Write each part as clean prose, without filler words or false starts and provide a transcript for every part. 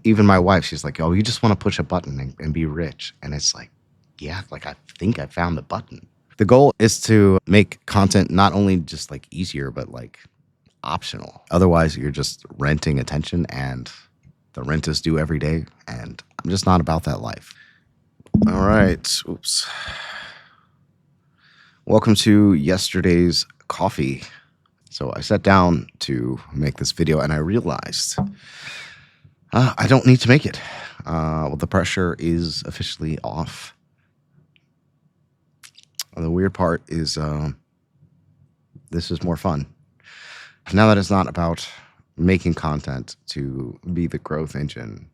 Even my wife, she's like, oh, you just want to push a button and be rich. And it's like, yeah, like I think I found the button. The goal is to make content not only just like easier, but like optional. Otherwise, you're just renting attention and the rent is due every day. And I'm just not about that life. All right. Oops. Welcome to yesterday's coffee. So I sat down to make this video and I realized I don't need to make it. Well, the pressure is officially off. The weird part is this is more fun. Now that it's not about making content to be the growth engine.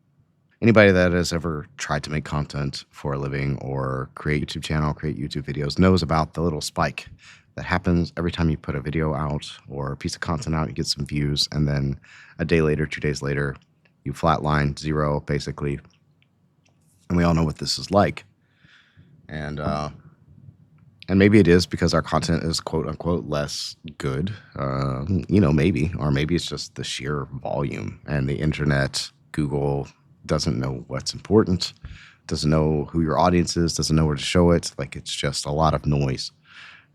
Anybody that has ever tried to make content for a living or create a YouTube channel, create YouTube videos knows about the little spike that happens every time you put a video out or a piece of content out, you get some views, and then a day later, 2 days later, you flatline, zero, basically. And we all know what this is like. And maybe it is because our content is quote unquote less good, maybe, or maybe it's just the sheer volume and the internet, Google doesn't know what's important, doesn't know who your audience is, doesn't know where to show it. Like it's just a lot of noise.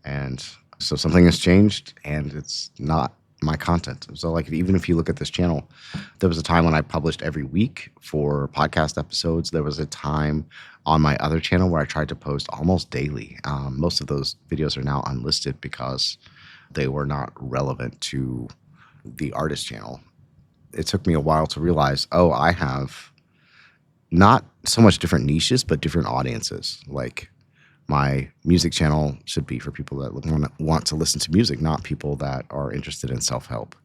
And so something has changed and it's not my content. So like, even if you look at this channel, there was a time when I published every week for podcast episodes. There was a time on my other channel where I tried to post almost daily. Most of those videos are now unlisted because they were not relevant to the artist channel. It took me a while to realize, I have not so much different niches, but different audiences. Like my music channel should be for people that want to listen to music, not people that are interested in self-help,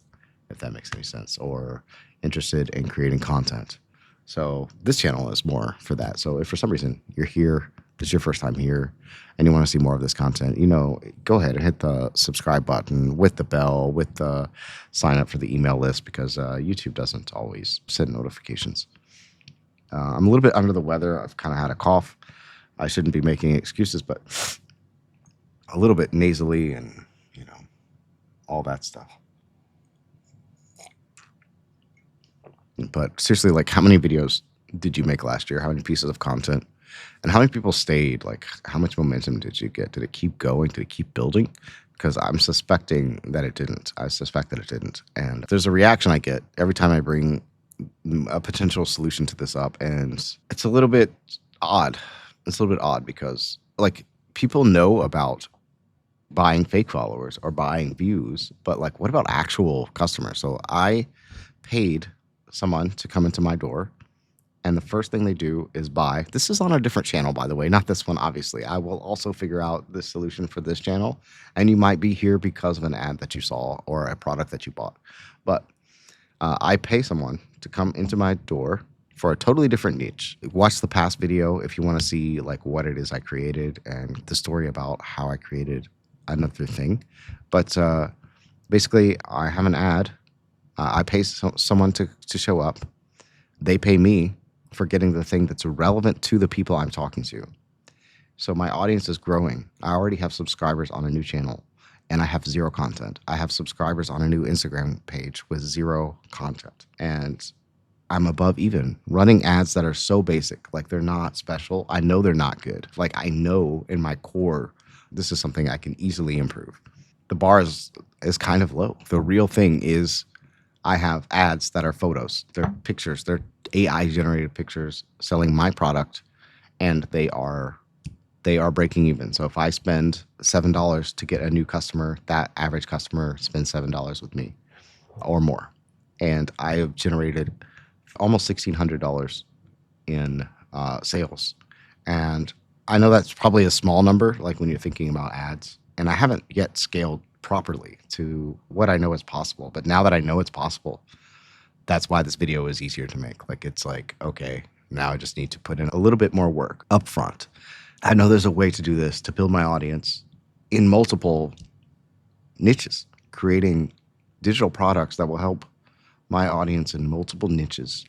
if that makes any sense, or interested in creating content. So this channel is more for that. So if for some reason you're here, this is your first time here, and you want to see more of this content, go ahead and hit the subscribe button with the bell, with the sign up for the email list, because YouTube doesn't always send notifications. I'm a little bit under the weather. I've kind of had a cough. I shouldn't be making excuses, but a little bit nasally and, all that stuff. But seriously, like, how many videos did you make last year? How many pieces of content? And how many people stayed? Like, how much momentum did you get? Did it keep going? Did it keep building? Because I'm suspecting that it didn't. I suspect that it didn't. And there's a reaction I get every time I bring a potential solution to this up. And it's a little bit odd. It's a little bit odd because, like, people know about buying fake followers or buying views, but, like, what about actual customers? So I paid someone to come into my door, and the first thing they do is buy. This is on a different channel, by the way, not this one, obviously. I will also figure out the solution for this channel, and you might be here because of an ad that you saw or a product that you bought. But I pay someone to come into my door for a totally different niche. Watch the past video if you want to see like what it is I created and the story about how I created another thing. But basically, I have an ad. I pay someone to show up. They pay me for getting the thing that's relevant to the people I'm talking to. So my audience is growing. I already have subscribers on a new channel, and I have zero content. I have subscribers on a new Instagram page with zero content. And I'm above even running ads that are so basic, like they're not special. I know they're not good. Like I know in my core, this is something I can easily improve. The bar is kind of low. The real thing is I have ads that are photos. They're pictures. They're AI generated pictures selling my product, and they are breaking even. So if I spend $7 to get a new customer, that average customer spends $7 with me or more. And I have generated almost $1,600 in sales. And I know that's probably a small number, like when you're thinking about ads. And I haven't yet scaled properly to what I know is possible. But now that I know it's possible, that's why this video is easier to make. Like, it's like, okay, now I just need to put in a little bit more work up front. I know there's a way to do this, to build my audience in multiple niches, creating digital products that will help my audience in multiple niches,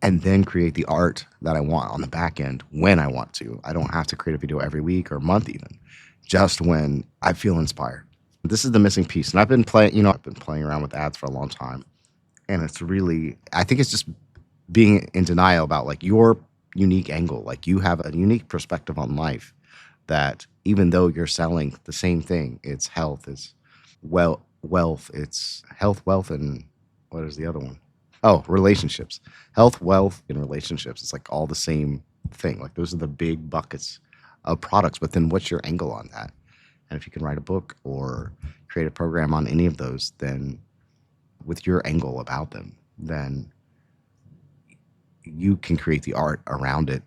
and then create the art that I want on the back end when I want to. I don't have to create a video every week or month even, just when I feel inspired. This is the missing piece. And I've been playing around with ads for a long time. And it's really, I think it's just being in denial about like your unique angle. Like you have a unique perspective on life that even though you're selling the same thing, it's health, it's wealth, it's health, wealth, and what is the other one? Oh, relationships. Health, wealth, and relationships. It's like all the same thing. Like those are the big buckets of products. But then what's your angle on that? And if you can write a book or create a program on any of those, then with your angle about them, then you can create the art around it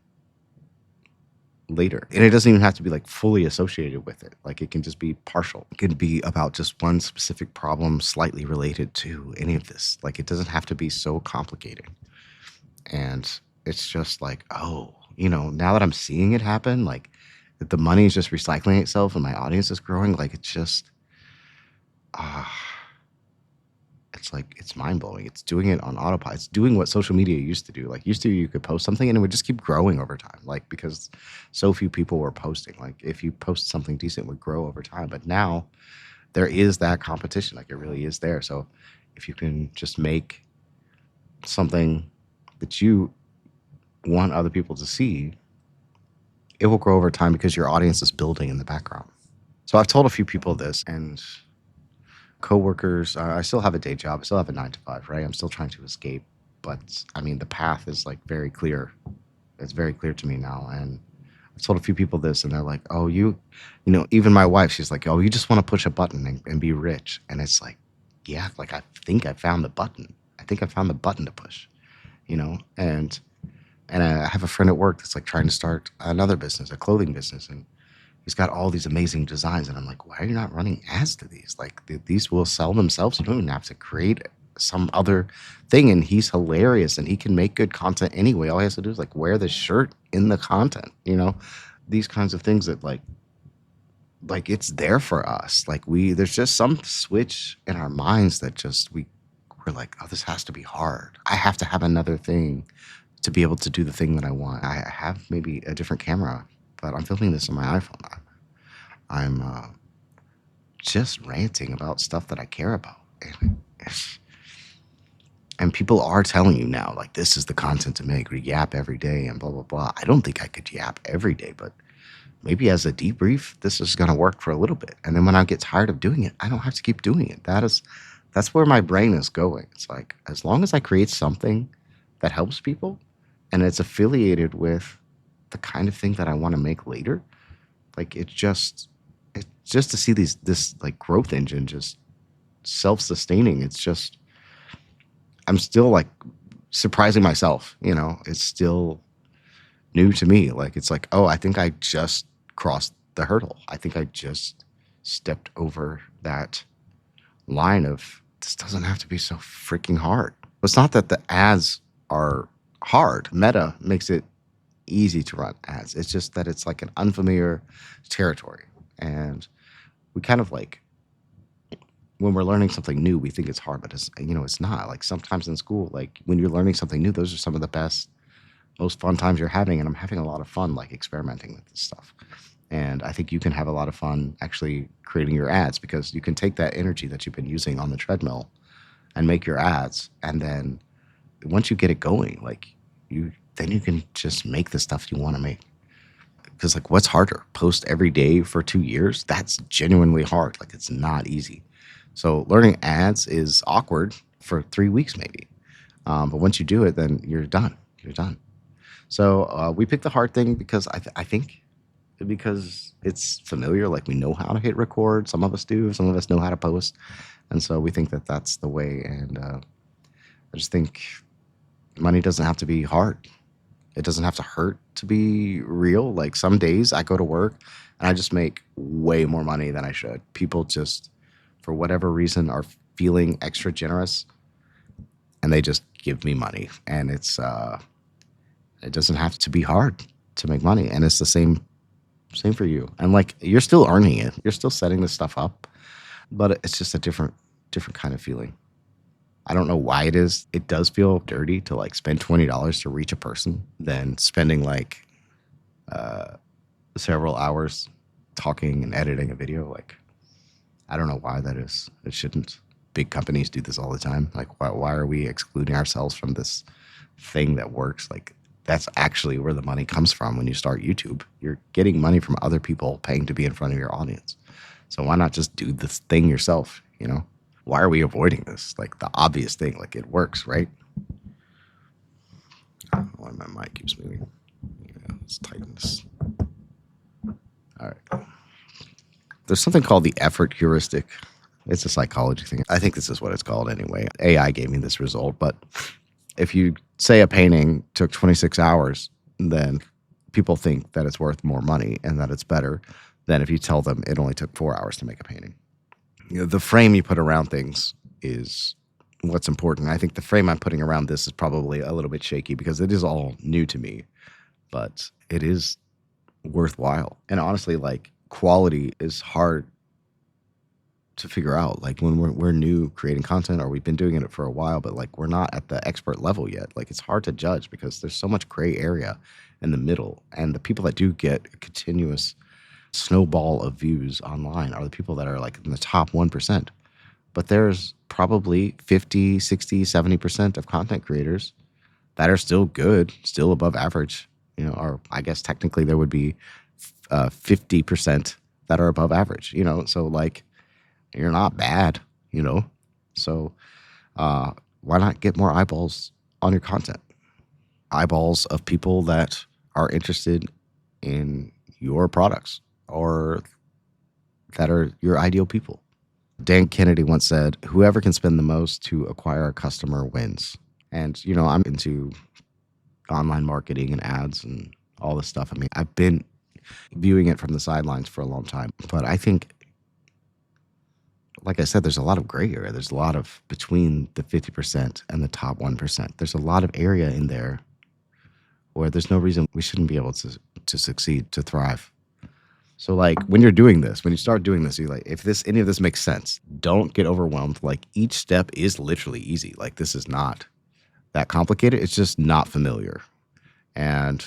later. And it doesn't even have to be like fully associated with it. Like it can just be partial. It can be about just one specific problem slightly related to any of this. Like it doesn't have to be so complicated. And it's just like, oh, now that I'm seeing it happen, like that the money is just recycling itself and my audience is growing, like it's just it's like it's mind blowing. It's doing it on autopilot. It's doing what social media used to do. Like used to, you could post something and it would just keep growing over time. Like because so few people were posting. Like if you post something decent, it would grow over time. But now there is that competition. Like it really is there. So if you can just make something that you want other people to see, it will grow over time because your audience is building in the background. So I've told a few people this, and coworkers, I still have a day job. I still have a 9 to 5, right? I'm still trying to escape, but I mean, the path is like very clear. It's very clear to me now. And I've told a few people this, and they're like, oh, even my wife, she's like, oh, you just want to push a button and be rich. And it's like, yeah, like I think I found the button. I think I found the button to push, and I have a friend at work that's like trying to start another business, a clothing business, and he's got all these amazing designs. And I'm like, why are you not running ads to these? Like these will sell themselves. You don't even have to create some other thing. And he's hilarious and he can make good content anyway. All he has to do is like wear the shirt in the content, these kinds of things that like it's there for us. Like there's just some switch in our minds that just we're like, oh, this has to be hard. I have to have another thing to be able to do the thing that I want. I have maybe a different camera, but I'm filming this on my iPhone. I'm just ranting about stuff that I care about. And people are telling you now, like, this is the content to make. We yap every day and blah, blah, blah. I don't think I could yap every day, but maybe as a debrief, this is going to work for a little bit. And then when I get tired of doing it, I don't have to keep doing it. That's where my brain is going. It's like, as long as I create something that helps people and it's affiliated with the kind of thing that I want to make later, like it's just to see this like growth engine just self-sustaining. It's just, I'm still like surprising myself, it's still new to me. Like, it's like, oh, I think I just crossed the hurdle. I think I just stepped over that line of this doesn't have to be so freaking hard. It's not that the ads are hard. Meta makes it easy to run ads. It's just that it's like an unfamiliar territory. And we kind of like, when we're learning something new, we think it's hard, but it's not. Like sometimes in school, like when you're learning something new, those are some of the best, most fun times you're having. And I'm having a lot of fun, like experimenting with this stuff. And I think you can have a lot of fun actually creating your ads because you can take that energy that you've been using on the treadmill and make your ads. And then once you get it going, like then you can just make the stuff you want to make. Because like, what's harder? Post every day for 2 years? That's genuinely hard. Like, it's not easy. So learning ads is awkward for 3 weeks maybe. But once you do it, then you're done. You're done. So we picked the hard thing because I think because it's familiar. Like we know how to hit record. Some of us do. Some of us know how to post. And so we think that that's the way. And I just think money doesn't have to be hard. It doesn't have to hurt to be real. Like some days I go to work and I just make way more money than I should. People just, for whatever reason, are feeling extra generous and they just give me money. And it doesn't have to be hard to make money. And it's the same for you. And like, you're still earning it. You're still setting this stuff up, but it's just a different kind of feeling. I don't know why it is. It does feel dirty to like spend $20 to reach a person than spending like several hours talking and editing a video. Like, I don't know why that is. It shouldn't. Big companies do this all the time. Like, why are we excluding ourselves from this thing that works, like that's actually where the money comes from when you start YouTube. You're getting money from other people paying to be in front of your audience. So why not just do this thing yourself, you know? Why are we avoiding this? Like the obvious thing, like it works, right? I don't know why my mic keeps moving. Yeah, let's tighten this. All right. There's something called the effort heuristic. It's a psychology thing. I think this is what it's called anyway. AI gave me this result, but if you say a painting took 26 hours, then people think that it's worth more money and that it's better than if you tell them it only took 4 hours to make a painting. You know, the frame you put around things is what's important. I think the frame I'm putting around this is probably a little bit shaky because it is all new to me, but it is worthwhile. And honestly, like quality is hard to figure out. Like when we're new creating content, or we've been doing it for a while, but like we're not at the expert level yet. Like it's hard to judge because there's so much gray area in the middle. And the people that do get a continuous snowball of views online are the people that are like in the top 1%. But there's probably 50, 60, 70% of content creators that are still good, still above average, you know, or I guess technically there would be 50% that are above average, you know, so like you're not bad, you know, so why not get more eyeballs on your content? Eyeballs of people that are interested in your products or that are your ideal people. Dan Kennedy once said, whoever can spend the most to acquire a customer wins. And, you know, I'm into online marketing and ads and all this stuff. I mean, I've been viewing it from the sidelines for a long time, but I think, like I said, there's a lot of gray area. There's a lot of between the 50% and the top 1%. There's a lot of area in there where there's no reason we shouldn't be able to succeed, to thrive. So like when you're doing this, when you start doing this, you like, if any of this makes sense, don't get overwhelmed. Like each step is literally easy. Like this is not that complicated. It's just not familiar. And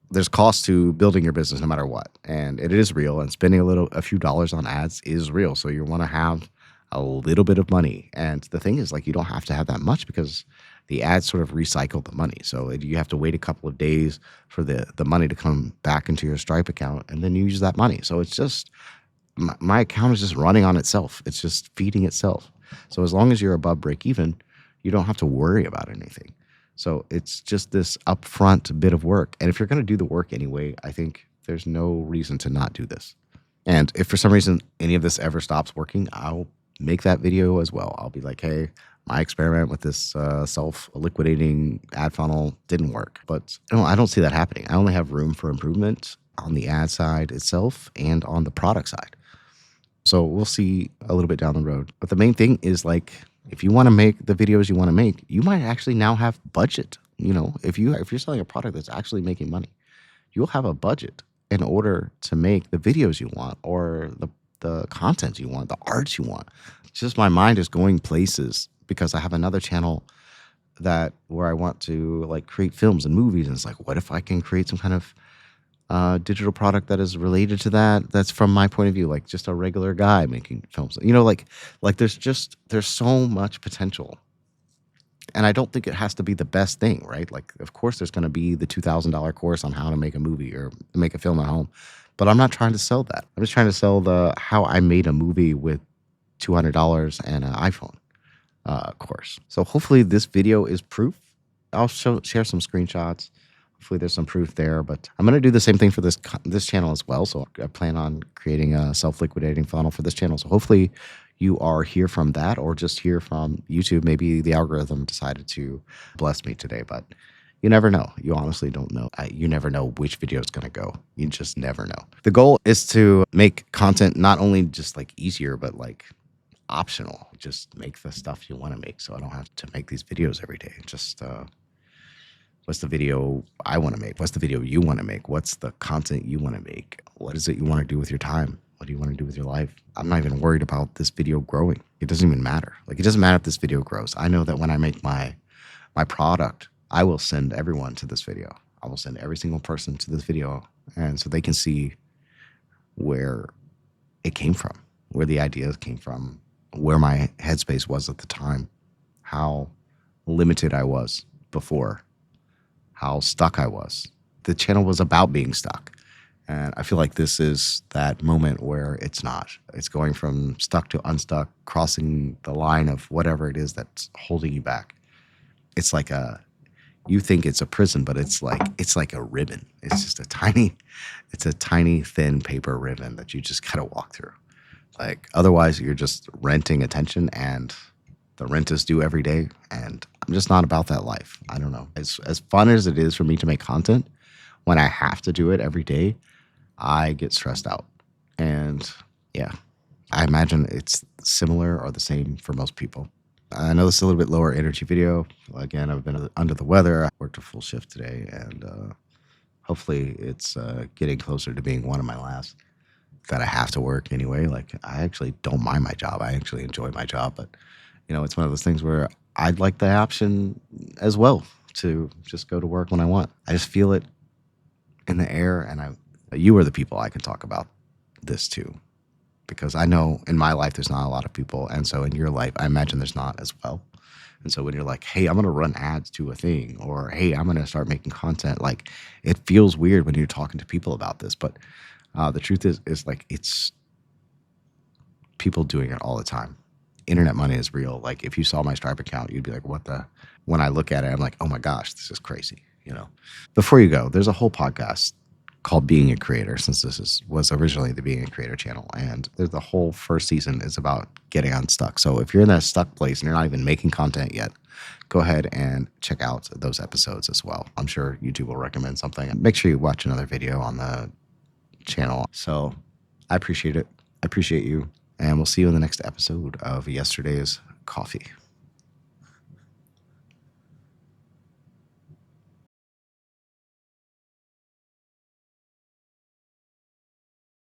there's cost to building your business no matter what. And it is real, and spending a few dollars on ads is real. So you want to have a little bit of money. And the thing is, like, you don't have to have that much because the ads sort of recycle the money. So you have to wait a couple of days for the money to come back into your Stripe account, and then you use that money. So it's just, my account is just running on itself. It's just feeding itself. So as long as you're above break even, you don't have to worry about anything. So it's just this upfront bit of work. And if you're going to do the work anyway, I think there's no reason to not do this. And if for some reason any of this ever stops working, I'll make that video as well. I'll be like, hey, my experiment with this self-liquidating ad funnel didn't work. But no, I don't see that happening. I only have room for improvement on the ad side itself and on the product side. So we'll see a little bit down the road. But the main thing is, like, if you want to make the videos you want to make, you might actually now have budget. You know, if you're selling a product that's actually making money, you'll have a budget in order to make the videos you want, or the content you want, the art you want. It's just my mind is going places because I have another channel where I want to like create films and movies. And it's like, what if I can create some kind of digital product that is related to that, that's from my point of view, like just a regular guy making films, you know, like there's so much potential. And I don't think it has to be the best thing, right? Like, of course there's going to be the $2,000 course on how to make a movie or make a film at home, but I'm not trying to sell that. I'm just trying to sell how I made a movie with $200 and an iPhone course. So hopefully this video is proof. I'll share some screenshots. Hopefully there's some proof there, but I'm going to do the same thing for this channel as well. So I plan on creating a self-liquidating funnel for this channel. So hopefully you are here from that, or just hear from YouTube. Maybe the algorithm decided to bless me today, but you never know. You honestly don't know. You never know which video is going to go. You just never know. The goal is to make content not only just like easier, but like optional. Just make the stuff you want to make. So I don't have to make these videos every day. Just, what's the video I want to make? What's the video you want to make? What's the content you want to make? What is it you want to do with your time? What do you want to do with your life? I'm not even worried about this video growing. It doesn't even matter. Like, it doesn't matter if this video grows. I know that when I make my product, I will send everyone to this video. I will send every single person to this video, and so they can see where it came from, where the ideas came from, where my headspace was at the time, how limited I was. before, how stuck I was. The channel was about being stuck. And I feel like this is that moment where it's not. It's going from stuck to unstuck, crossing the line of whatever it is that's holding you back. It's like you think it's a prison, but it's like a ribbon. It's a tiny thin paper ribbon that you just gotta walk through. Like otherwise you're just renting attention and the rent is due every day. And I'm just not about that life. I don't know. As fun as it is for me to make content, when I have to do it every day, I get stressed out. And yeah, I imagine it's similar or the same for most people. I know this is a little bit lower energy video. Again, I've been under the weather. I worked a full shift today, and hopefully it's getting closer to being one of my last that I have to work anyway. Like, I actually don't mind my job. I actually enjoy my job, but it's one of those things where I'd like the option as well to just go to work when I want. I just feel it in the air, and you are the people I can talk about this to, because I know in my life there's not a lot of people, and so in your life I imagine there's not as well. And so when you're like, hey, I'm gonna run ads to a thing, or hey, I'm gonna start making content, like, it feels weird when you're talking to people about this, but the truth is like, it's people doing it all the time. Internet money is real. Like, if you saw my Stripe account, you'd be like, what the? When I look at it, I'm like, oh my gosh, this is crazy. Before you go, there's a whole podcast called Being a Creator, since was originally the Being a Creator channel. And the whole first season is about getting unstuck. So if you're in that stuck place and you're not even making content yet, go ahead and check out those episodes as well. I'm sure YouTube will recommend something. Make sure you watch another video on the channel. So I appreciate it. I appreciate you. And we'll see you in the next episode of Yesterday's Coffee.